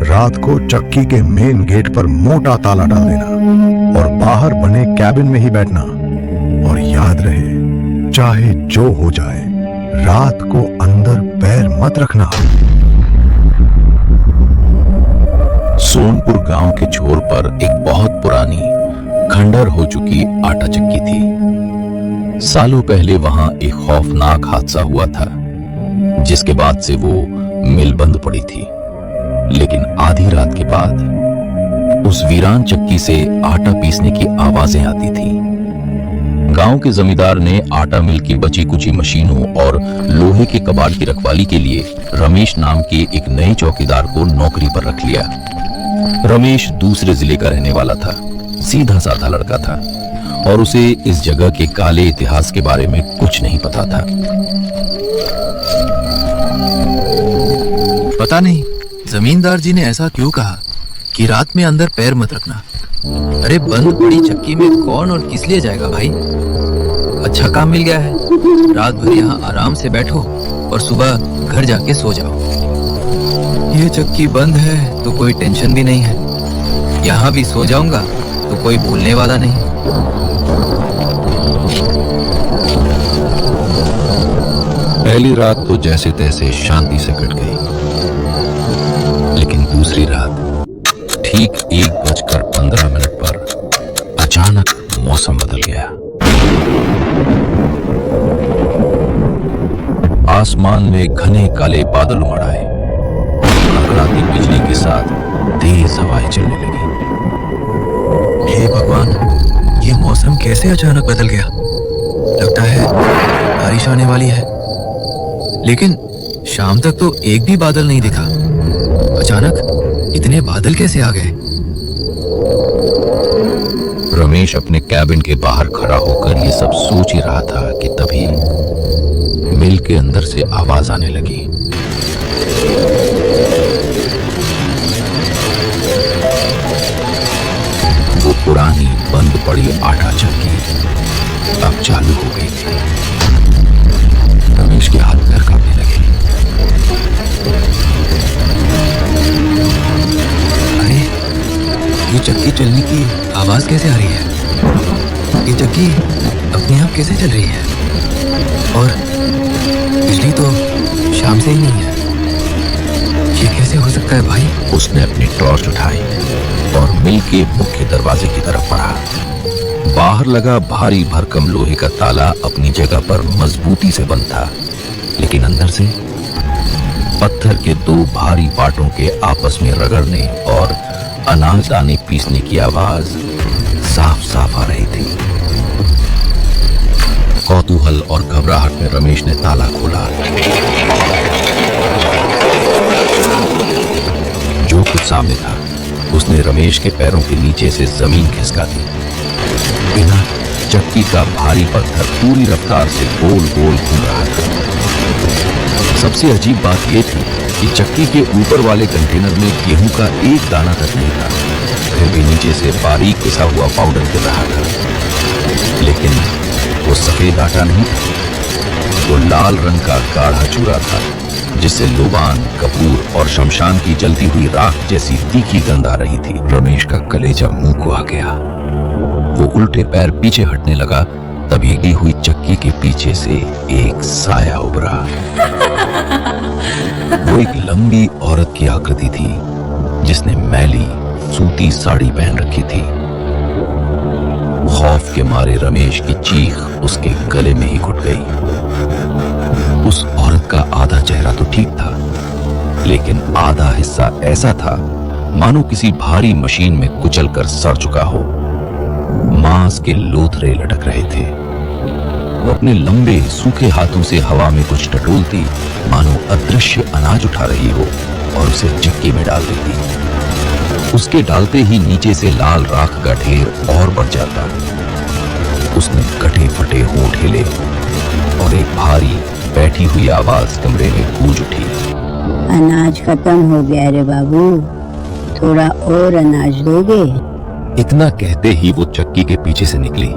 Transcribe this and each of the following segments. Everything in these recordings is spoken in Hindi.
रात को चक्की के मेन गेट पर मोटा ताला डाल देना और बाहर बने कैबिन में ही बैठना। और याद रहे, चाहे जो हो जाए, रात को अंदर पैर मत रखना। सोनपुर गांव के छोर पर एक बहुत पुरानी खंडर हो चुकी आटा चक्की थी। सालों पहले वहां एक खौफनाक हादसा हुआ था, जिसके बाद से वो मिल बंद पड़ी थी। लेकिन आधी रात के बाद उस वीरान चक्की से आटा पीसने की आवाजें आती थी। गांव के जमींदार ने आटा मिल की बची कुची मशीनों और लोहे के कबाड़ की रखवाली के लिए रमेश नाम के एक नए चौकीदार को नौकरी पर रख लिया। रमेश दूसरे जिले का रहने वाला था, सीधा साधा लड़का था और उसे इस जगह के काले इतिहास के बारे में कुछ नहीं पता था। पता नहीं जमींदार जी ने ऐसा क्यों कहा कि रात में अंदर पैर मत रखना। अरे बंद पड़ी चक्की में कौन और किस लिए जाएगा भाई। अच्छा काम मिल गया है, रात भर यहाँ आराम से बैठो और सुबह घर जाके सो जाओ। ये चक्की बंद है तो कोई टेंशन भी नहीं है, यहाँ भी सो जाऊंगा तो कोई भूलने वाला नहीं। पहली रात तो जैसे तैसे शांति से कट गई, लेकिन दूसरी रात ठीक 1:15 पर अचानक मौसम बदल गया। आसमान में घने काले बादल उमड़ आए, कड़कड़ाती बिजली के साथ तेज हवाएं चलने लगी। हे भगवान, ये मौसम कैसे अचानक बदल गया। लगता है बारिश आने वाली है, लेकिन शाम तक तो एक भी बादल नहीं दिखा। अचानक इतने बादल कैसे आ गए। रमेश अपने कैबिन के बाहर खड़ा होकर ये सब सोच ही रहा था कि तभी मिल के अंदर से आवाज आने लगी। वो पुरानी बंद पड़ी आटा चक्की अब चालू हो गई थी। रमेश के हाथ पैर कांपने लगे। अरे ये चक्की चलने की आवाज कैसे आ रही है। ये चक्की अपने आप कैसे चल रही है और बिजली तो शाम से ही नहीं है। ये कैसे हो सकता है भाई। उसने अपनी टॉर्च उठाई और मिल के मुख्य दरवाजे की तरफ बढ़ा। बाहर लगा भारी भरकम लोहे का ताला अपनी जगह पर मजबूती से बंद था, लेकिन अंदर से पत्थर के दो भारी पाटों के आपस में रगड़ने और अनाज दाने पीसने की आवाज साफ साफ आ रही थी। कौतूहल और घबराहट में रमेश ने ताला खोला। जो कुछ सामने था उसने रमेश के पैरों के नीचे से जमीन खिसका दी। बिना चक्की का भारी पत्थर पूरी रफ्तार से गोल गोल घूम रहा था। सबसे अजीब बात यह थी कि चक्की के ऊपर वाले कंटेनर में गेहूं का एक दाना तक नहीं था, फिर भी नीचे से बारीक पिसा हुआ पाउडर गिर रहा था। लेकिन वो सफेद आटा नहीं था, वो लाल रंग का गाढ़ा चूरा था, जिससे लोबान, कपूर और शमशान की जलती हुई राख जैसी तीखी गंध आ रही थी। रमेश का कलेजा मुंह को आ गया। वो उल्टे पैर पीछे हटने लगा, तब भीगी हुई चक्की के पीछे से एक साया उभरा। वो एक लंबी औरत की आकृति थी, जिसने मैली सूती साड़ी पहन रखी थी। खौफ के मारे रमेश की चीख उसके गले में ही घुट गई। उस औरत का आधा चेहरा तो ठीक था, लेकिन आधा हिस्सा ऐसा था मानो किसी भारी मशीन में कुचलकर सड़ चुका हो। मांस के लोथरे लटक रहे थे। वो अपने लंबे सूखे हाथों से हवा में कुछ टटोलती, मानो अदृश्य अनाज उठा रही हो और उसे चक्की में डाल देती। उसके डालते ही नीचे से लाल राख का ढेर और बढ़ जाता। उसने कटे फटे होंठ हिले और एक भारी बैठी हुई आवाज कमरे में गूंज उठी। अनाज खत्म हो गया रे बाबू, थोड़ा और अनाज दोगे। इतना कहते ही वो चक्की के पीछे से निकली।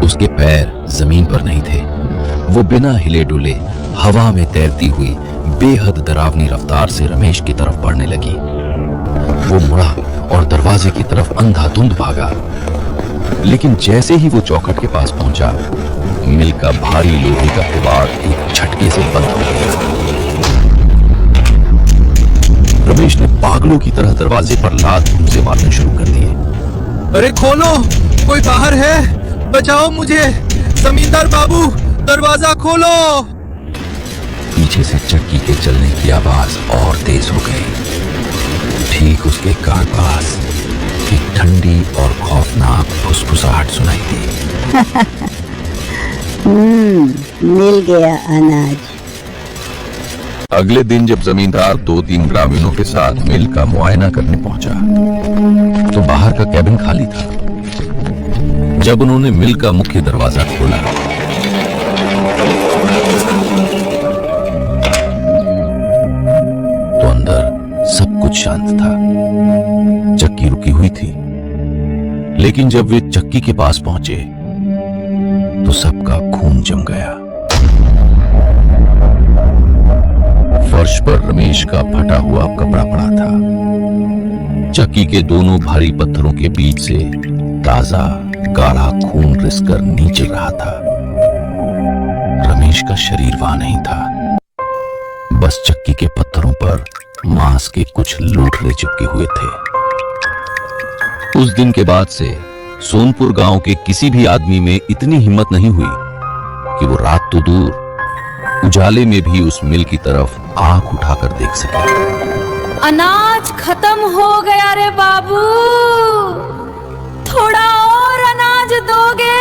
उसके पैर जमीन पर नहीं थे। वो बिना हिले डुले हवा में तैरती हुई बेहद डरावनी रफ्तार से रमेश की तरफ बढ़ने लगी। वो मुड़ा और दरवाजे की तरफ अंधाधुंध भागा, लेकिन जैसे ही वो चौखट के पास पहुंचा, मिल का भारी लोहे का किवाड़ एक झटके से बंद हो गया। रमेश ने पागलों की तरह दरवाजे पर लात घूंसे मारने शुरू कर दिए। अरे खोलो, कोई बाहर है, बचाओ मुझे, जमींदार बाबू, दरवाजा खोलो। पीछे से चक्की के चलने की आवाज और तेज हो गई। ठीक उसके कान पास एक ठंडी और खौफनाक फुसफुसाहट सुनाई दी। मिल गया अनाज। अगले दिन जब जमींदार 2-3 ग्रामीणों के साथ मिल का मुआयना करने पहुंचा, तो बाहर का कैबिन खाली था। जब उन्होंने मिल का मुख्य दरवाजा खोला, तो अंदर सब कुछ शांत था। चक्की रुकी हुई थी, लेकिन जब वे चक्की के पास पहुंचे, तो सबका खून जम गया। फर्श पर रमेश का फटा हुआ कपड़ा पड़ा था। चक्की के दोनों भारी पत्थरों के बीच से ताजा गाढ़ा खून रिसकर नीचे रहा था। रमेश का शरीर वहां नहीं था, बस चक्की के पत्थरों पर मांस के कुछ लूठरे चिपके हुए थे। उस दिन के बाद से सोनपुर गांव के किसी भी आदमी में इतनी हिम्मत नहीं हुई कि वो रात तो दूर, उजाले में भी उस मिल की तरफ आंख उठाकर देख सके। अनाज खत्म हो गया रे बाबू, थोड़ा और अनाज दोगे?